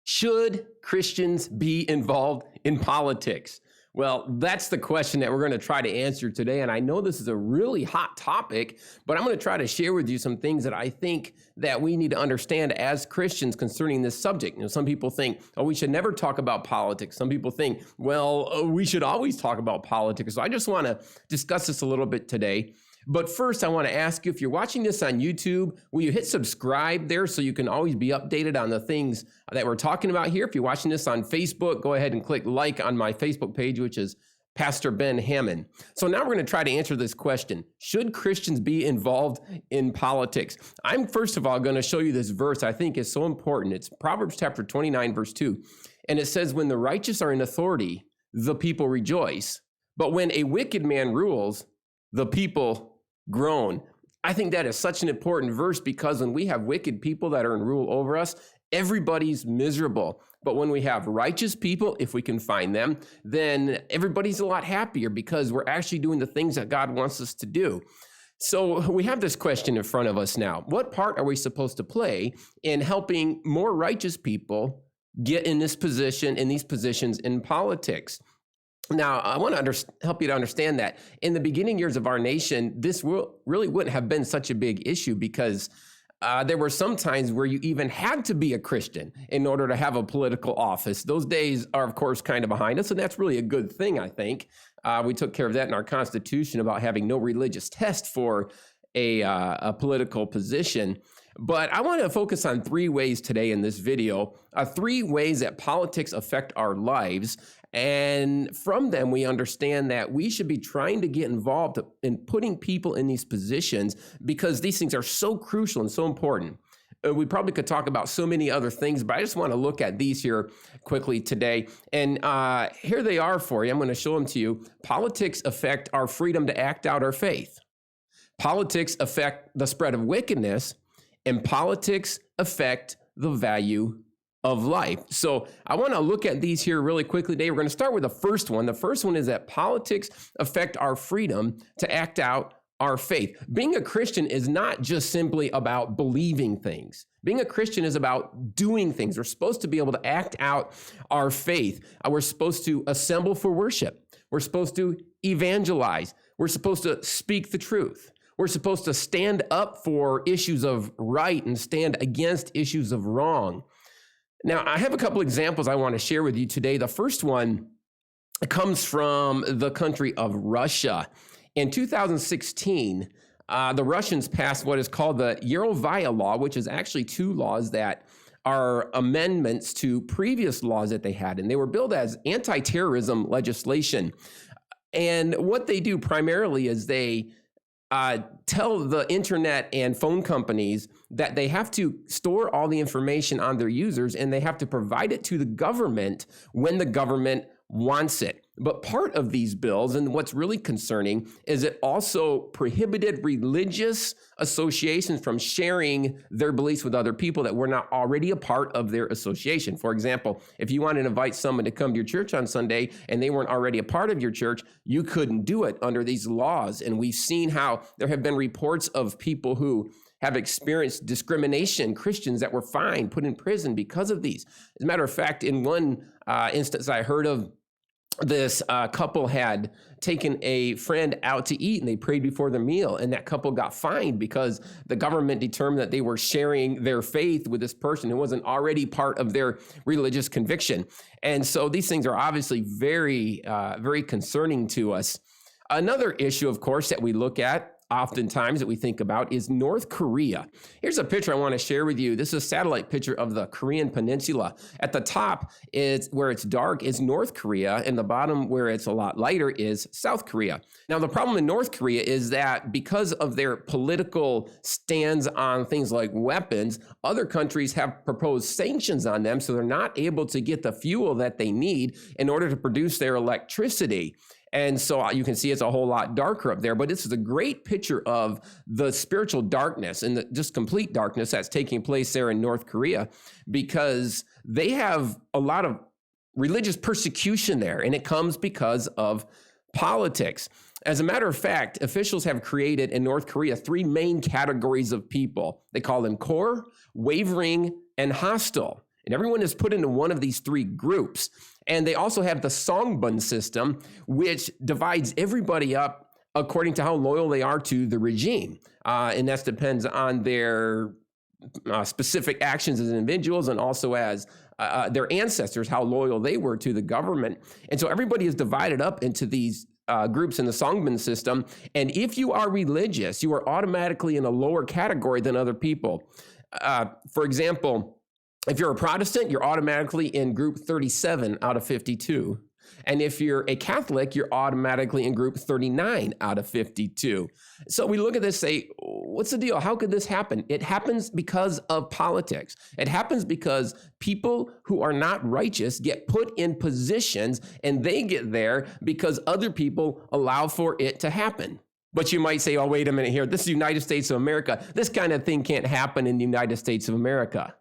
Should Christians be involved in politics? Well, that's the question that we're going to try to answer today. And I know this is a really hot topic, but I'm going to try to share with you some things that I think that we need to understand as Christians concerning this subject. Some people think, oh, we should never talk about politics. Some people think, well, we should always talk about politics. So I just want to discuss this a little bit today. But first, I want to ask you, if you're watching this on YouTube, will you hit subscribe there so you can always be updated on the things that we're talking about here? If you're watching this on Facebook, go ahead and click like on my Facebook page, which is Pastor Ben Hammond. So now we're going to try to answer this question. Should Christians be involved in politics? I'm first of all going to show you this verse I think is so important. It's Proverbs chapter 29, verse 2. And it says, when the righteous are in authority, the people rejoice. But when a wicked man rules, the people groan. I think that is such an important verse because when we have wicked people that are in rule over us, everybody's miserable. But when we have righteous people, if we can find them, then everybody's a lot happier because we're actually doing the things that God wants us to do. So we have this question in front of us now. What part are we supposed to play in helping more righteous people get in this position, in these positions in politics? Now, I want to help you to understand that in the beginning years of our nation, this really wouldn't have been such a big issue because there were some times where you even had to be a Christian in order to have a political office. Those days are, of course, kind of behind us, and that's really a good thing, I think. We took care of that in our Constitution about having no religious test for a political position. But I want to focus on three ways today in this video, three ways that politics affect our lives. And from them, we understand that we should be trying to get involved in putting people in these positions because these things are so crucial and so important. We probably could talk about so many other things, but I just want to look at these here quickly today. And here they are for you. I'm going to show them to you. Politics affect our freedom to act out our faith. Politics affect the spread of wickedness, and politics affect the value of life. So I want to look at these here really quickly today. We're going to start with the first one. The first one is that politics affect our freedom to act out our faith. Being a Christian is not just simply about believing things. Being a Christian is about doing things. We're supposed to be able to act out our faith. We're supposed to assemble for worship. We're supposed to evangelize. We're supposed to speak the truth. We're supposed to stand up for issues of right and stand against issues of wrong. Now, I have a couple examples I want to share with you today. The first one comes from the country of Russia. In 2016, the Russians passed what is called the Yarovaya law, which is actually two laws that are amendments to previous laws that they had, and they were billed as anti-terrorism legislation. And what they do primarily is they tell the internet and phone companies that they have to store all the information on their users and they have to provide it to the government when the government wants it. But part of these bills, and what's really concerning, is it also prohibited religious associations from sharing their beliefs with other people that were not already a part of their association. For example, if you wanted to invite someone to come to your church on Sunday and they weren't already a part of your church, you couldn't do it under these laws. And we've seen how there have been reports of people who have experienced discrimination, Christians that were fined, put in prison because of these. As a matter of fact, in one instance I heard of, this couple had taken a friend out to eat and they prayed before the meal, and that couple got fined because the government determined that they were sharing their faith with this person who wasn't already part of their religious conviction. And so these things are obviously very, very concerning to us. Another issue, of course, that we look at oftentimes that we think about is North Korea. Here's a picture I want to share with you. This is a satellite picture of the Korean Peninsula. At the top is where it's dark is North Korea, and the bottom where it's a lot lighter is South Korea. Now, the problem in North Korea is that because of their political stands on things like weapons, other countries have proposed sanctions on them, so they're not able to get the fuel that they need in order to produce their electricity. And so you can see it's a whole lot darker up there, but this is a great picture of the spiritual darkness and the just complete darkness that's taking place there in North Korea, because they have a lot of religious persecution there, and it comes because of politics. As a matter of fact, officials have created in North Korea three main categories of people. They call them core, wavering, and hostile. And everyone is put into one of these three groups. And they also have the Songbund system, which divides everybody up according to how loyal they are to the regime. And that depends on their specific actions as individuals and also as their ancestors, how loyal they were to the government. And so everybody is divided up into these groups in the Songbund system. And if you are religious, you are automatically in a lower category than other people. For example, if you're a Protestant, you're automatically in group 37 out of 52. And if you're a Catholic, you're automatically in group 39 out of 52. So we look at this, say, what's the deal? How could this happen? It happens because of politics. It happens because people who are not righteous get put in positions, and they get there because other people allow for it to happen. But you might say, oh, wait a minute here. This is the United States of America. This kind of thing can't happen in the United States of America.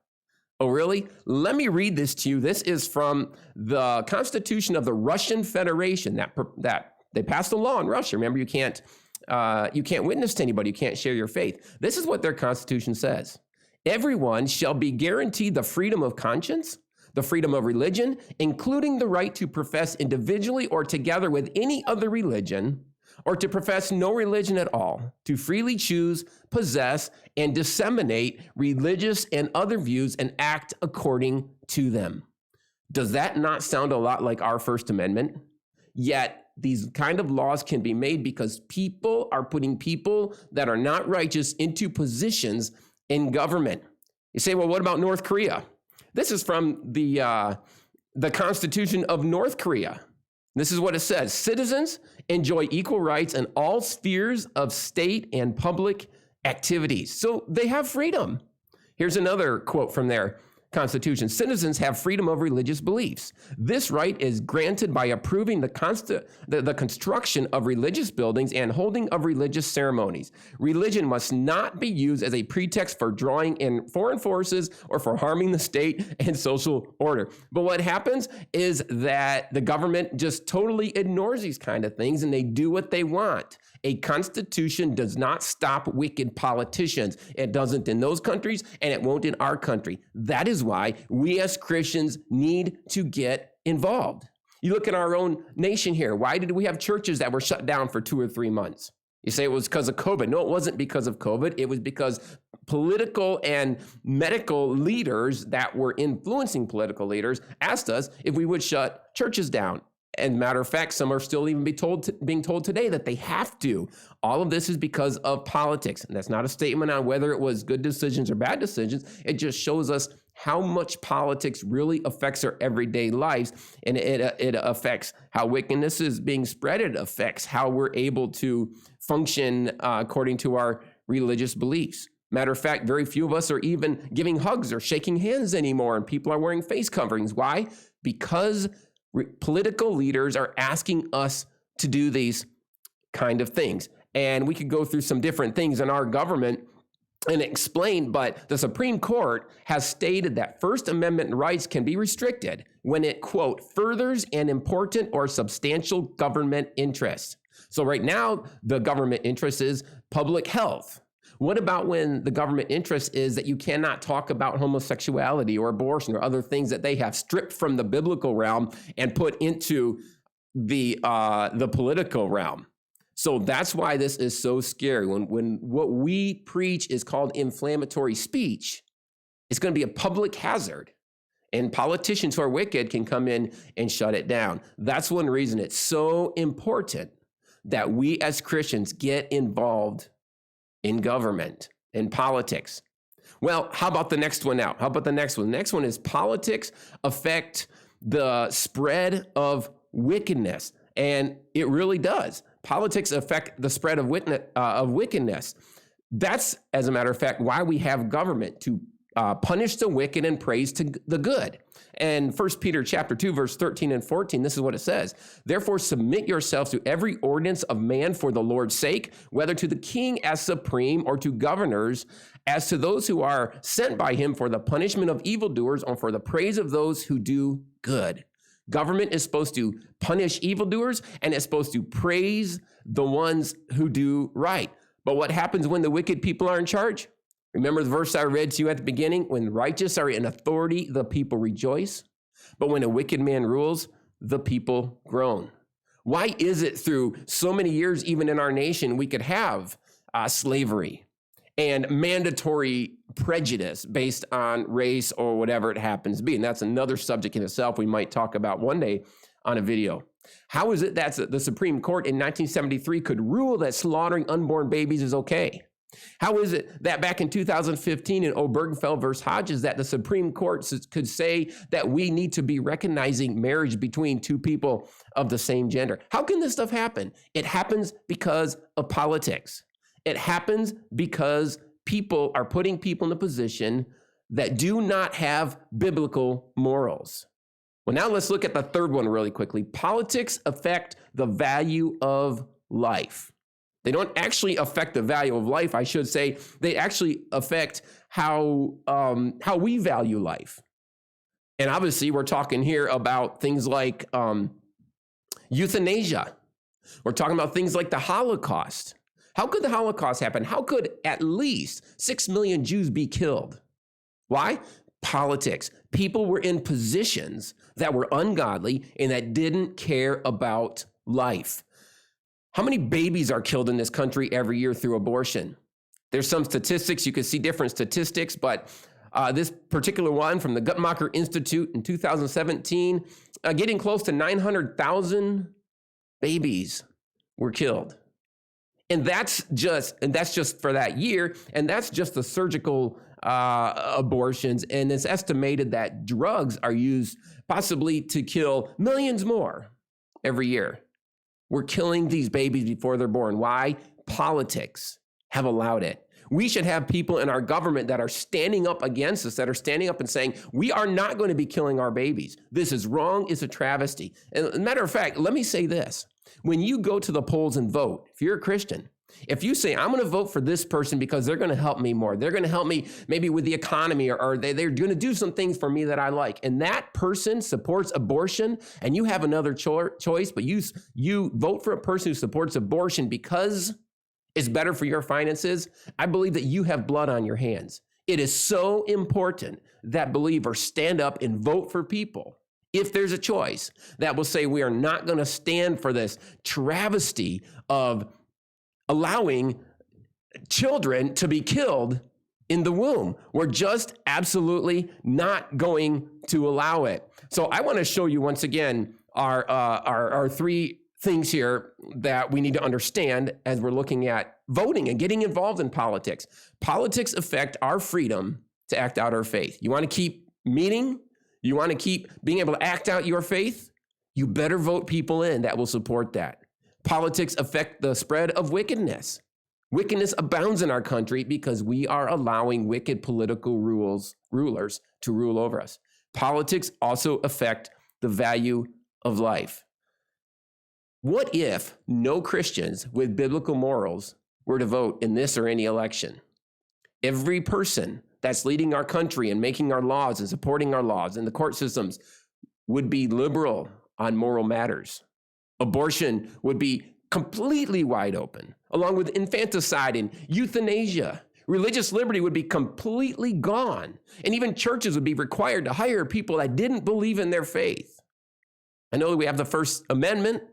Oh, really? Let me read this to you. This is from the Constitution of the Russian Federation that they passed a law in Russia. Remember, you can't witness to anybody. You can't share your faith. This is what their Constitution says. Everyone shall be guaranteed the freedom of conscience, the freedom of religion, including the right to profess individually or together with any other religion, or to profess no religion at all, to freely choose, possess, and disseminate religious and other views and act according to them. Does that not sound a lot like our First Amendment? Yet these kind of laws can be made because people are putting people that are not righteous into positions in government. You say, well, what about North Korea? This is from the Constitution of North Korea. This is what it says. Citizens enjoy equal rights in all spheres of state and public activities. So they have freedom. Here's another quote from their Constitution. Citizens have freedom of religious beliefs. This right is granted by approving the construction of religious buildings and holding of religious ceremonies. Religion must not be used as a pretext for drawing in foreign forces or for harming the state and social order. But what happens is that the government just totally ignores these kind of things and they do what they want. A constitution does not stop wicked politicians. It doesn't in those countries, and it won't in our country. That is why we as Christians need to get involved. You look at our own nation here. Why did we have churches that were shut down for 2 or 3 months? You say it was because of COVID. No, it wasn't because of COVID. It was because political and medical leaders that were influencing political leaders asked us if we would shut churches down. And matter of fact, some are still even being told today that they have to. All of this is because of politics. And that's not a statement on whether it was good decisions or bad decisions. It just shows us how much politics really affects our everyday lives. And it affects how wickedness is being spread. It affects how we're able to function according to our religious beliefs. Matter of fact, very few of us are even giving hugs or shaking hands anymore. And people are wearing face coverings. Why? Because political leaders are asking us to do these kind of things. And we could go through some different things in our government and explain, but the Supreme Court has stated that First Amendment rights can be restricted when it, quote, furthers an important or substantial government interest. So right now, the government interest is public health. What about when the government interest is that you cannot talk about homosexuality or abortion or other things that they have stripped from the biblical realm and put into the political realm? So that's why this is so scary. When what we preach is called inflammatory speech, it's going to be a public hazard. And politicians who are wicked can come in and shut it down. That's one reason it's so important that we as Christians get involved in government, in politics. Well, how about the next one now? How about the next one? The next one is politics affect the spread of wickedness. And it really does. Politics affect the spread of wickedness. That's, as a matter of fact, why we have government, to punish the wicked and praise to the good. And 1 Peter chapter 2, verse 13 and 14, this is what it says. Therefore, submit yourselves to every ordinance of man for the Lord's sake, whether to the king as supreme or to governors, as to those who are sent by him for the punishment of evildoers or for the praise of those who do good. Government is supposed to punish evildoers and it's supposed to praise the ones who do right. But what happens when the wicked people are in charge? Remember the verse I read to you at the beginning? When righteous are in authority, the people rejoice. But when a wicked man rules, the people groan. Why is it through so many years, even in our nation, we could have slavery and mandatory prejudice based on race or whatever it happens to be? And that's another subject in itself we might talk about one day on a video. How is it that the Supreme Court in 1973 could rule that slaughtering unborn babies is okay? How is it that back in 2015 in Obergefell versus Hodges that the Supreme Court could say that we need to be recognizing marriage between two people of the same gender? How can this stuff happen? It happens because of politics. It happens because people are putting people in a position that do not have biblical morals. Well, now let's look at the third one really quickly. Politics affect the value of life. They don't actually affect the value of life, I should say. They actually affect how we value life. And obviously, we're talking here about things like euthanasia. We're talking about things like the Holocaust. How could the Holocaust happen? How could at least 6 million Jews be killed? Why? Politics. People were in positions that were ungodly and that didn't care about life. How many babies are killed in this country every year through abortion? There's some statistics. You can see different statistics, but this particular one from the Guttmacher Institute in 2017, getting close to 900,000 babies were killed. And that's just for that year. And that's just the surgical abortions. And it's estimated that drugs are used possibly to kill millions more every year. We're killing these babies before they're born. Why? Politics have allowed it. We should have people in our government that are standing up against us, that are standing up and saying, we are not going to be killing our babies. This is wrong. It's a travesty. And as a matter of fact, let me say this. When you go to the polls and vote, if you're a Christian, if you say, I'm going to vote for this person because they're going to help me more, they're going to help me maybe with the economy, or they're going to do some things for me that I like, and that person supports abortion, and you have another choice, but you vote for a person who supports abortion because it's better for your finances, I believe that you have blood on your hands. It is so important that believers stand up and vote for people, if there's a choice, that will say we are not going to stand for this travesty of allowing children to be killed in the womb. We're just absolutely not going to allow it. So I want to show you once again our three things here that we need to understand as we're looking at voting and getting involved in politics. Politics affect our freedom to act out our faith. You want to keep meeting? You want to keep being able to act out your faith? You better vote people in that will support that. Politics affect the spread of wickedness. Wickedness abounds in our country because we are allowing wicked political rulers to rule over us. Politics also affect the value of life. What if no Christians with biblical morals were to vote in this or any election? Every person that's leading our country and making our laws and supporting our laws and the court systems would be liberal on moral matters. Abortion would be completely wide open, along with infanticide and euthanasia. Religious liberty would be completely gone, and even churches would be required to hire people that didn't believe in their faith. I know we have the First Amendment,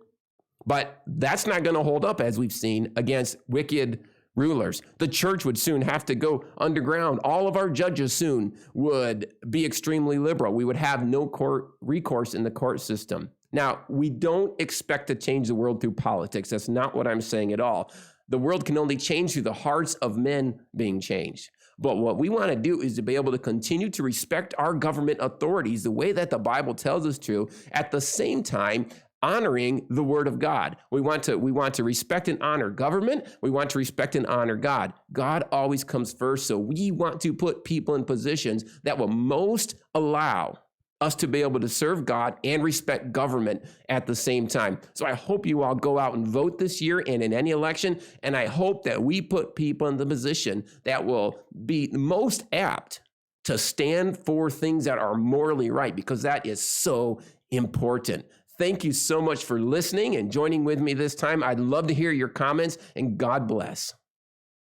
but that's not going to hold up, as we've seen, against wicked rulers. The church would soon have to go underground. All of our judges soon would be extremely liberal. We would have no court recourse in the court system. Now, we don't expect to change the world through politics. That's not what I'm saying at all. The world can only change through the hearts of men being changed. But what we want to do is to be able to continue to respect our government authorities the way that the Bible tells us to, at the same time honoring the word of God. We want to respect and honor government. We want to respect and honor God. God always comes first. So we want to put people in positions that will most allow us to be able to serve God and respect government at the same time. So I hope you all go out and vote this year and in any election. And I hope that we put people in the position that will be most apt to stand for things that are morally right, because that is so important. Thank you so much for listening and joining with me this time. I'd love to hear your comments, and God bless.